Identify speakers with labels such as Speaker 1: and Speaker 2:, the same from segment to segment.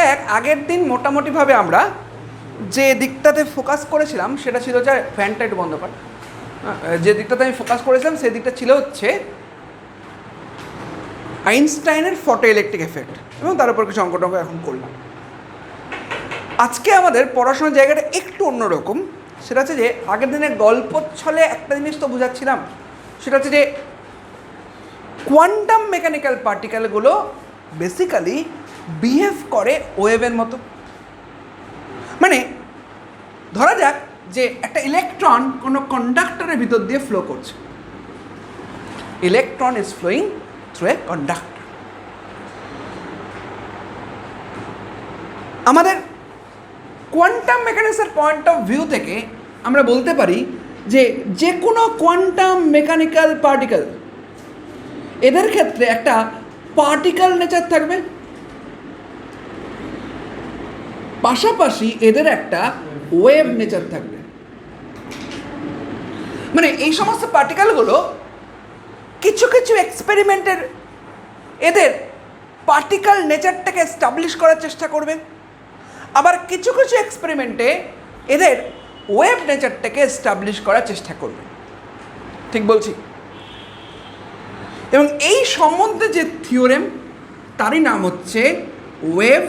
Speaker 1: দেখ আগের দিন মোটামুটিভাবে আমরা যে দিকটাতে ফোকাস করেছিলাম সেটা ছিল যে ফ্যানটা একটু বন্ধ কর, যে দিকটাতে আমি ফোকাস করেছিলাম সেই দিকটা ছিল হচ্ছে আইনস্টাইনের ফটো ইলেকট্রিক এফেক্ট, এবং তার উপর কিছু অঙ্ক এখন করলাম। আজকে আমাদের পড়াশোনার জায়গাটা একটু অন্যরকম। সেটা হচ্ছে যে আগের দিনের গল্প ছলে একটা জিনিস তো বোঝাচ্ছিলাম, সেটা হচ্ছে যে কোয়ান্টাম মেকানিক্যাল পার্টিকেলগুলো বেসিক্যালি বিহেভ করে ওয়েভের মতো। মানে ধরা যাক যে একটা ইলেকট্রন কোনো কন্ডাক্টরের ভিতর দিয়ে ফ্লো করছে, electron is flowing through a conductor. আমাদের কোয়ান্টাম মেকানিক্সের পয়েন্ট অফ ভিউ থেকে আমরা বলতে পারি যে যে কোনো কোয়ান্টাম মেকানিক্যাল পার্টিকেল, এদের ক্ষেত্রে একটা পার্টিকেল নেচার থাকবে, পাশাপাশি এদের একটা ওয়েভ নেচার থাকবে। মানে এই সমস্ত পার্টিকেলগুলো কিছু কিছু এক্সপেরিমেন্টের এদের পার্টিকেল নেচারটাকে এস্টাবলিশ করার চেষ্টা করবে, আবার কিছু কিছু এক্সপেরিমেন্টে এদের ওয়েভ নেচারটাকে এস্টাবলিশ করার চেষ্টা করবে। ঠিক বলছি? এবং এই সম্বন্ধে যে থিওরেম তারই নাম হচ্ছে ওয়েভ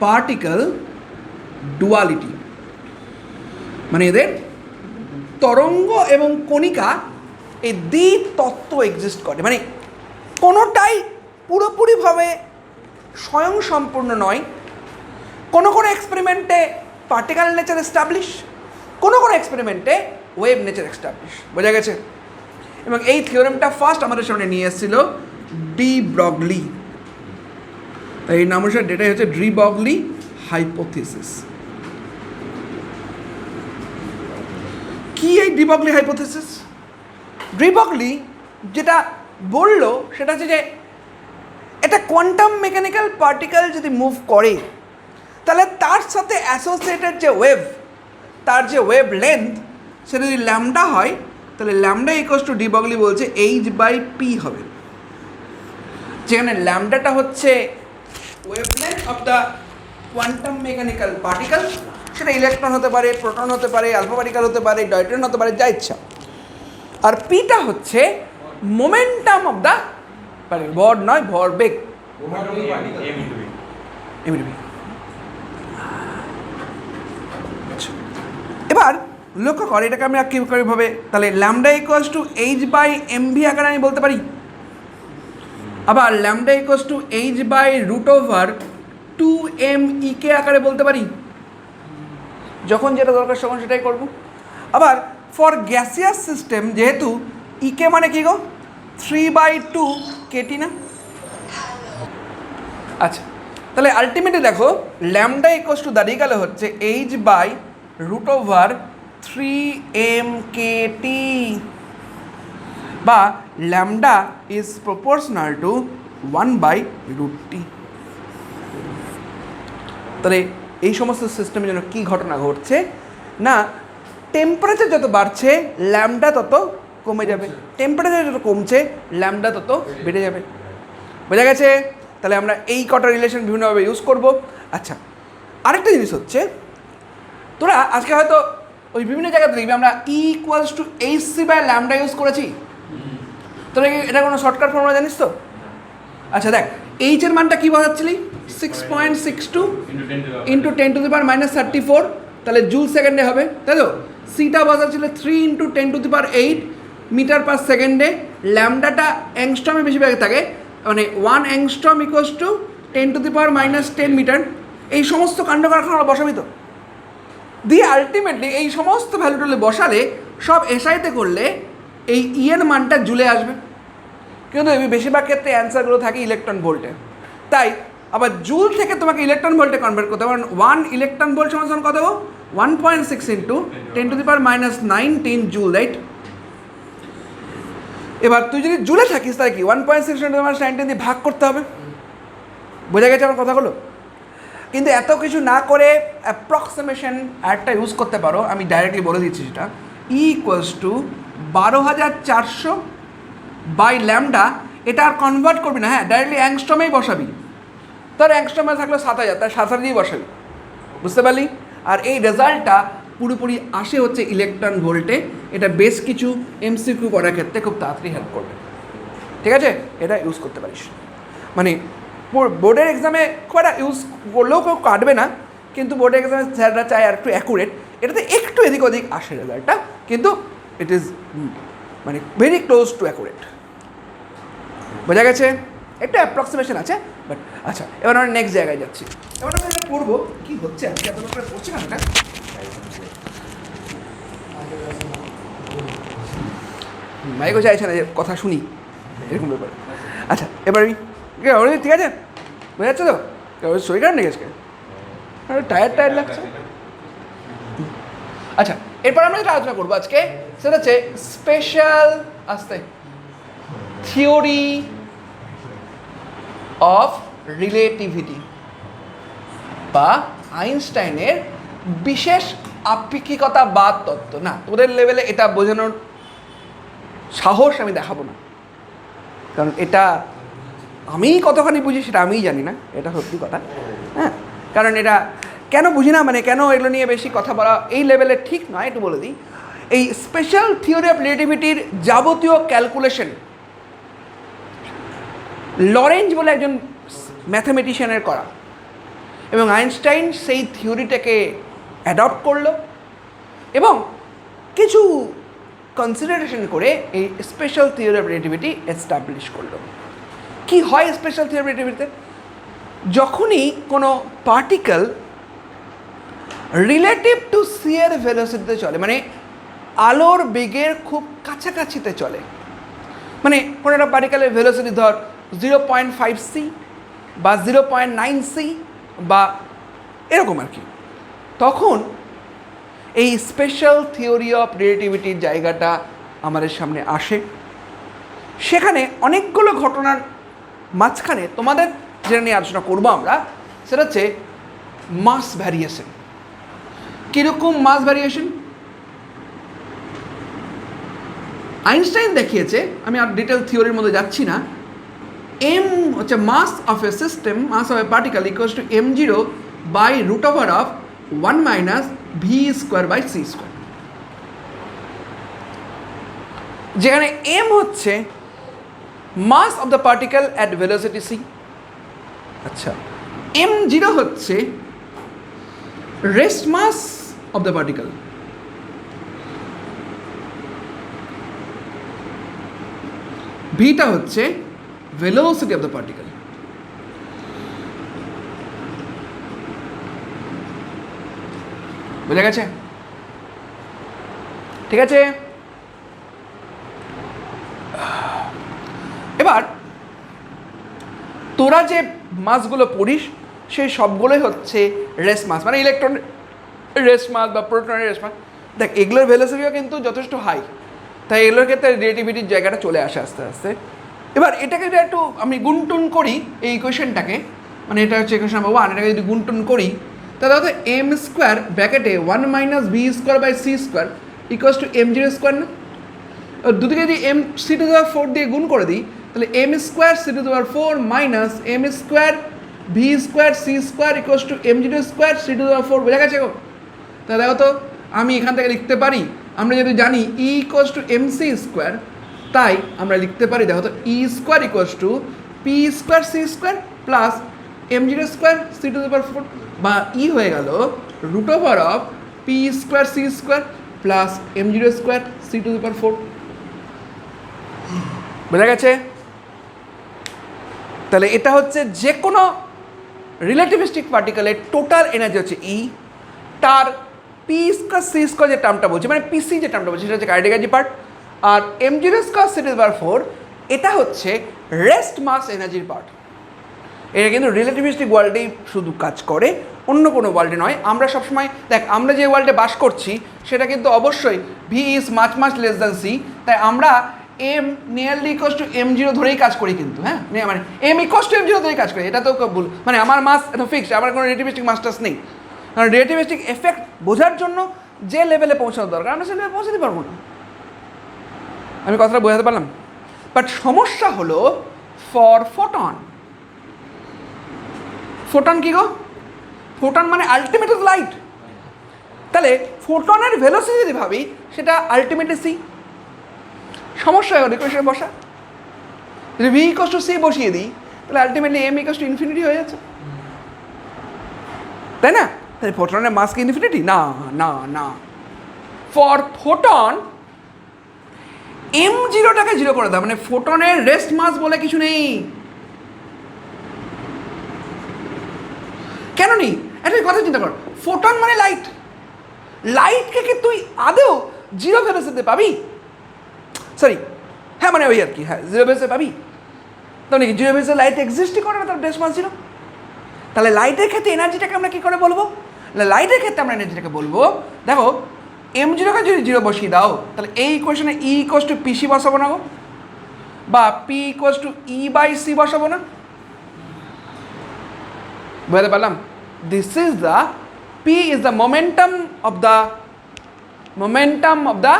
Speaker 1: পার্টিকেল ডুয়ালিটি। মানে এদের তরঙ্গ এবং কণিকা এই দ্বিতত্ত্ব এক্সিস্ট করে, মানে কোনোটাই পুরোপুরিভাবে স্বয়ংসম্পূর্ণ নয়। কোনো কোনো এক্সপেরিমেন্টে পার্টিকেল নেচার এস্টাবলিশ, কোনো কোনো এক্সপেরিমেন্টে ওয়েভ নেচার এস্টাবলিশ। বোঝা গেছে? এবং এই থিওরেমটা ফার্স্ট আমাদের সামনে নিয়ে এসেছিল ডি ব্রগলি। এই নাম অনুসারে ডেটাই হচ্ছে ডি ব্রগলি হাইপোথিসিস। কি এই de Broglie hypothesis? De Broglie যেটা বললো সেটা হচ্ছে যে এটা কোয়ান্টাম মেকানিক্যাল পার্টিকেল যদি মুভ করে তাহলে তার সাথে অ্যাসোসিয়েটেড যে ওয়েভ, তার যে ওয়েভ লেন্থ সেটা যদি ল্যামডা হয় তাহলে lambda equals to de Broglie বলছে h/p হবে, যেখানে ল্যামডাটা হচ্ছে wave length of the quantum mechanical particle. সেটা ইলেকট্রন হতে পারে, প্রোটন হতে পারে, আলফা পার্টিকেল হতে পারে, ডয়ট্রন হতে পারে, যা ইচ্ছা। আর পিটা হচ্ছে মোমেন্টাম অফ দ্য পার্টিকেল, ভর নয় ভরবেগ। এবার লক্ষ্য কর এটাকে আমরা কীভাবে, তাহলে ল্যামডা ইকুয়ালস টু h/mv আকারে আমি বলতে পারি, আবার ল্যামডা ইকুয়ালস টু h/√2mek আকারে বলতে পারি। যখন যেটা দরকার তখন সেটাই করব। আবার ফর গ্যাসিয়াস সিস্টেম যেহেতু ইকে মানে কি গো, 3/2 কেটি না? আচ্ছা, তাহলে আলটিমেটলি দেখো ল্যামডা ইকুয়ালস টু দাঁড়িয়ে গেলে হচ্ছে h/√3mkt, বা lambda is proportional to 1/√t। তাহলে এই সমস্ত সিস্টেমের জন্য কী ঘটনা ঘটছে না, টেম্পারেচার যত বাড়ছে ল্যামডা তত কমে যাবে, টেম্পারেচার যত কমছে ল্যামডা তত বেড়ে যাবে। বোঝা গেছে? তাহলে আমরা এই কটা রিলেশন বিভিন্নভাবে ইউজ করব। আচ্ছা, আরেকটা জিনিস হচ্ছে, তোরা আজকে হয়তো ওই বিভিন্ন জায়গাতে দেখবি আমরা E=hc/λ ইউজ করেছি। তোরা এটা কোনো শর্টকাট ফর্মুলা জানিস তো? আচ্ছা দেখ, এইচের মানটা কী বোঝাচ্ছিলি? 6.62 ইন্টু 10⁻34, তাহলে জুল সেকেন্ডে হবে, তাই তো? সিটা বোঝাচ্ছিল 3 ইন্টু 10⁸ মিটার পার সেকেন্ডে। ল্যামডাটা অ্যাংস্ট্রমে বেশিরভাগ থাকে, মানে 1 অ্যাংস্ট্রম ইকুয়ালস টু 10⁻10 মিটার। এই সমস্ত কাণ্ড কারখানা বসাবি তো, দিয়ে আলটিমেটলি এই সমস্ত ভ্যালুগুলো বসালে সব এসআইতে করলে এই এর মানটা জুলে আসবে। কিন্তু বেশিরভাগ ক্ষেত্রে অ্যান্সারগুলো থাকে ইলেকট্রন ভোল্টে, তাই আবার জুল থেকে তোমাকে ইলেকট্রন ভোল্টে কনভার্ট করতে হবে। কারণ 1 ইলেকট্রন ভোল্ট সমান কত হবে? 1.6 ইন্টু 10⁻−19 জুল, রাইট? এবার তুই যদি জুলে থাকিস তাই কি 1.6 × 10⁻19 দিয়ে ভাগ করতে হবে। বোঝা গেছে আমার কথাগুলো? কিন্তু এত কিছু না করে অ্যাপ্রক্সিমেশন একটা ইউজ করতে পারো, আমি ডাইরেক্টলি বলে দিচ্ছি সেটা। E=12400/λ। এটা আর কনভার্ট করবি না, হ্যাঁ ডাইরেক্টলি অ্যাংস্ট্রমেই বসাবি। তার অ্যাংস্ট্রমে থাকলো 7000, তার 7000 দিয়ে বসাবি, বুঝতে পারলি? আর এই রেজাল্টটা পুরোপুরি আসে হচ্ছে ইলেকট্রন ভোল্টে। এটা বেশ কিছু এমসিকিউ করার ক্ষেত্রে খুব তাড়াতাড়ি হেল্প করবে, ঠিক আছে? এটা ইউজ করতে পারিস, মানে বোর্ডের এক্সামে খুব একটা ইউজ করলেও কেউ কাটবে না, কিন্তু বোর্ডের এক্সামে স্যাররা চায় আর একটু অ্যাকুরেট, এটাতে একটু এদিক ওদিক আসে রেজাল্টটা, কিন্তু ইট ইজ মানে ভেরি ক্লোজ টু অ্যাকুরেট, বোঝা গেছে? একটা অ্যাপ্রক্সিমেশন আছে, বাট আচ্ছা এবার আমরা নেক্সট জায়গায় যাচ্ছি। এবার আমরা এটা পড়বো কী হচ্ছে আজকে এত করে পড়ছি না এটা, মাইকও চাইছে না যে কথা শুনি এরকম ব্যাপার। আচ্ছা এবার ঠিক আছে, বোঝা যাচ্ছে তো? শরীর খারাপ নেই আজকে, টায়ার্ড লাগছে। আচ্ছা এরপর আমরা যেটা আলোচনা করবো আজকে সেটা হচ্ছে স্পেশাল থিওরি অফ রিলেটিভিটি বা আইনস্টাইনের বিশেষ আপেক্ষিকতাবাদ তত্ত্ব। না, তোদের লেভেলে এটা বোঝানোর সাহস আমি দেখাবো না, কারণ এটা আমি কতখানি বুঝি সেটা আমিই জানি না, এটা সত্যি কথা। হ্যাঁ, কারণ এটা কেন বুঝি না, মানে কেন এগুলো নিয়ে বেশি কথা বলা এই লেভেলে ঠিক নয়, একটু বলে দিই। এই স্পেশাল থিওরি অফ রিলেটিভিটির যাবতীয় ক্যালকুলেশন লরেঞ্জ বলে একজন ম্যাথামেটিশিয়ানের করা, এবং আইনস্টাইন সেই থিওরিটাকে অ্যাডপ্ট করলো এবং কিছু কনসিডারেশন করে এই special theory of relativity establish করলো। কি হয় স্পেশাল থিওরি অফ রিলেটিভিটিতে? যখনই কোনো পার্টিকেল রিলেটিভ টু সি এর ভেলোসিটিতে চলে, মানে আলোর বেগের খুব কাছাকাছিতে চলে, মানে কোনো একটা পার্টিকেলের ভেলোসিটি ধর 0.5c বা 0.9c বা এরকম আর কি, তখন এই স্পেশাল থিওরি অফ রিলেটিভিটির জায়গাটা আমাদের সামনে আসে। সেখানে অনেকগুলো ঘটনার মাঝখানে তোমাদের যেটা নিয়ে আলোচনা করবো আমরা, সেটা হচ্ছে মাস ভ্যারিয়েশন। কীরকম মাস ভ্যারিয়েশন? আইনস্টাইন দেখিয়েছে, আমি আর ডিটেল থিওরির মধ্যে যাচ্ছি না। এম হচ্ছে mass of a system, mass of a particle equals to m0 by root over of 1 minus V square by C square, যেখানে এম হচ্ছে mass of the particle at velocity C. আচ্ছা, m0 হচ্ছে rest mass of the particle, ভিটা হচ্ছে velocity of the particle। বুঝা গেছে? ঠিক আছে, এবার তোরা যে মাসগুলো পড়িস সেই সবগুলোই হচ্ছে রেস্ট মাস, মানে ইলেকট্রন রেস্ট মাস বা প্রোটনের রেস্ট মাস। দেখ, এগুলোর ভেলোসিটিও কিন্তু যথেষ্ট হাই, তাই এগুলোর ক্ষেত্রে রিলেটিভিটির জায়গাটা চলে আসে আস্তে আস্তে। এবার এটাকে যদি একটু আমি গুণটুন করি এই ইকুয়েশনটাকে, মানে এটা হচ্ছে ইকুয়েশন নাম্বার 1, এটাকে যদি গুণটুন করি তাহলে হয়তো এম স্কোয়ার ব্র্যাকেটে 1 minus V square by C square equals to m0 square না? দুদিকে যদি m c টু the 4 দিয়ে গুণ করে দিই তাহলে m square c to the 4 minus m square V square C square equals to m0 square c to the 4। বোঝা গেছে গো? তাহলে দেখো তো, আমি এখান থেকে লিখতে পারি, আমরা যদি জানি e equals to mc square, তাই আমরা লিখতে পারি দেখো তো E square equals to P square C square plus m0 square C to the 4, বা ই হয়ে গেল root over of P square C square plus m0 square C to the 4। বোঝা গেছে? তাহলে এটা হচ্ছে যে কোনো রিলেটিভিস্টিক পার্টিকেলের টোটাল এনার্জি হচ্ছে ই, তার পি স্কোয়ার সি স্কোয়ার যে টার্মটা বলছে, মানে পিসি যে টার্মটা বলছে সেটা হচ্ছে কাইনেটিক এনার্জি পার্ট, আর m0 square C to the 4 এটা হচ্ছে রেস্ট মাস এনার্জির পার্ট। এটা কিন্তু রিলেটিভিস্টিক ওয়ার্ল্ডেই শুধু কাজ করে, অন্য কোনো ওয়ার্ল্ডে নয়। আমরা সবসময় দেখ, আমরা যে ওয়ার্ল্ডে বাস করছি সেটা কিন্তু অবশ্যই V is much much less than C, তাই আমরা M nearly equals to m0 ধরেই কাজ করি কিন্তু, হ্যাঁ, মানে এম ইকুয়ালস টু m0 ধরেই কাজ করি, এটা তো ভুল, মানে আমার মাস এটা ফিক্সড, আমার কোনো রিলেটিভিস্টিক মাস্টার্স নেই। কারণ রিলেটিভিস্টিক এফেক্ট বোঝার জন্য যে লেভেলে পৌঁছানো দরকার আমরা সে লেভেলে পৌঁছাতে পারবো না। আমি কথাটা বোঝাতে পারলাম? বাট সমস্যা হলো ফর ফোটন, ফোটন কি গো? ফোটন মানে আলটিমেট ইজ লাইট। তাহলে ফোটনের ভেলোসিটি যদি ভাবি সেটা আলটিমেটলি সি। সমস্যা হয় ইকুয়েশনে বসা। যদি ভি ইকুয়ালস টু সি বসিয়ে দিই তাহলে ultimately M equals to infinity হয়ে যাচ্ছে, তাই না? তাহলে ফোটনের মাস কি ইনফিনিটি? না না না। ফর ফোটন এম জিরোটাকে জিরো করে দাও, মানে ফোটনের রেস্ট মাস বলে কিছু নেই। কেন নেই? একটা কথা চিন্তা কর, ফোটন মানে লাইট। লাইটকে কি তুই আদেও জিরো ভেলোসিটিতে পাবি? সরি, হ্যাঁ মানে ওই আর কি, হ্যাঁ জিরো ভেলোসিটিতে পাবি। তাহলে কি জিরো ভেলোসিটিতে লাইট এক্সিস্টই করে না, তার রেস্ট মাস জিরো। তাহলে লাইটের ক্ষেত্রে এনার্জিটাকে আমরা কী করে বলবো? লাইটের ক্ষেত্রে আমরা এনার্জিটাকে বলবো, দেখো এম জিরোকে যদি জিরো বসিয়ে দাও তাহলে এই ইকুয়েশনে ই ইকুয়ালস টু পিসি বসাবো না গো, বা P equals to E by C বসাবো না? বুঝতে পারলাম? This is the P is the momentum of the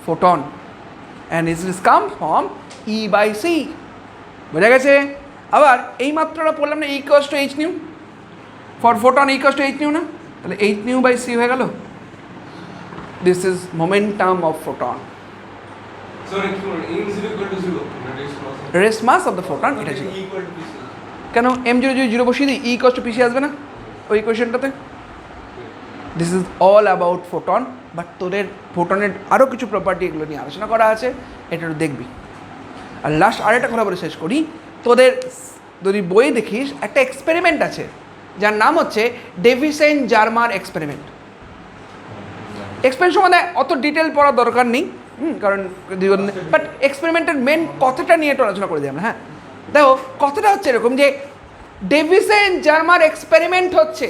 Speaker 1: photon and it is come from E by C. বোঝা গেছে? আবার এই মাত্রটা পড়লাম না, equals to H nu for photon, equals to H nu না? তাহলে এইচ নিউ বাই সি হয়ে গেল। This is momentum of photon, rest mass of the photon. এটা ছিল কেন এম জিরো যদি জিরো বসিয়ে দিই ই ইকুয়ালস টু পিসি আসবে না ওই ইকুয়েশনটাতে? This is all about photon. But তোদের ফোটনের আরও কিছু প্রপার্টি এগুলো নিয়ে আলোচনা করা আছে, এটা দেখবি। আর লাস্ট আরেকটা কথা বলে শেষ করি, তোদের যদি বই দেখিস একটা এক্সপেরিমেন্ট আছে যার নাম হচ্ছে ডেভিসেন জার্মার এক্সপেরিমেন্ট। এক্সপেরিমেন্ট সম্বন্ধে অত ডিটেল পড়ার দরকার নেই, কারণ বাট এক্সপেরিমেন্টের মেন কথাটা নিয়ে একটু আলোচনা করে দিই আমরা। হ্যাঁ দেখো কথাটা হচ্ছে এরকম যে ডেভিসেন জার্মার এক্সপেরিমেন্ট হচ্ছে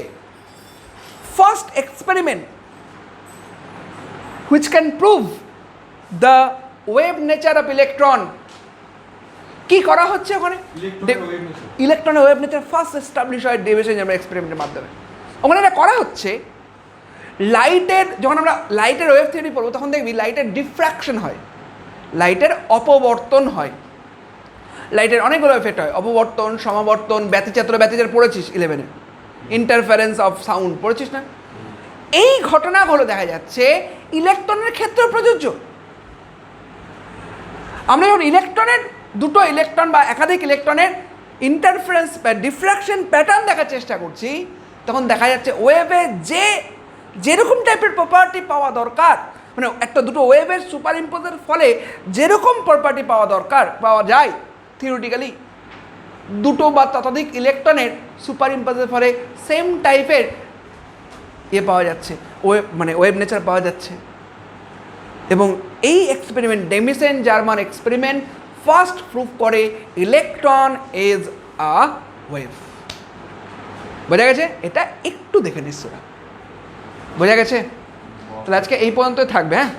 Speaker 1: first experiment which can prove the wave nature of electron. কি করা হচ্ছে ওখানে? ইলেকট্রনের ওয়েভ নেচার ফার্স্ট এস্টাবলিশ হয় ডেভিসেন জার্মার এক্সপেরিমেন্টের মাধ্যমে। ওখানে এটা করা হচ্ছে লাইটের, যখন আমরা লাইটের ওয়েভ থিওরি পড়বো তখন দেখবি লাইটের ডিফ্র্যাকশন হয়, লাইটের অপবর্তন হয়। লাইটের অনেকগুলো এফেক্ট হয়, অপবর্তন, সমাবর্তন, ব্যতিচার পড়েছিস 11-এ, ইন্টারফারেন্স অফ সাউন্ড পড়েছিস না? এই ঘটনাগুলো দেখা যাচ্ছে ইলেকট্রনের ক্ষেত্রেও প্রযোজ্য। আমরা যখন ইলেকট্রনের দুটো ইলেকট্রন বা একাধিক ইলেকট্রনের ইন্টারফারেন্স বা ডিফ্র্যাকশন প্যাটার্ন দেখার চেষ্টা করছি, তখন দেখা যাচ্ছে ওয়েভে যেরকম টাইপের প্রপার্টি পাওয়া দরকার, মানে একটা দুটো ওয়েভের সুপার ইম্পোজের ফলে যেরকম প্রপার্টি পাওয়া যায় থিওরিটিক্যালি, দুটো বা ততোধিক ইলেকট্রনের সুপার ইম্পোজের ফলে সেম টাইপের পাওয়া যাচ্ছে, ওয়েভ নেচার পাওয়া যাচ্ছে। এবং এই experiment Davisson Germer experiment first prove করে ইলেকট্রন ইজ আ ওয়েভ। বোঝা গেছে? এটা একটু দেখে নিস তোরা। বোঝা গেছে? তাহলে আজকে এই পর্যন্তই থাকবে। হ্যাঁ।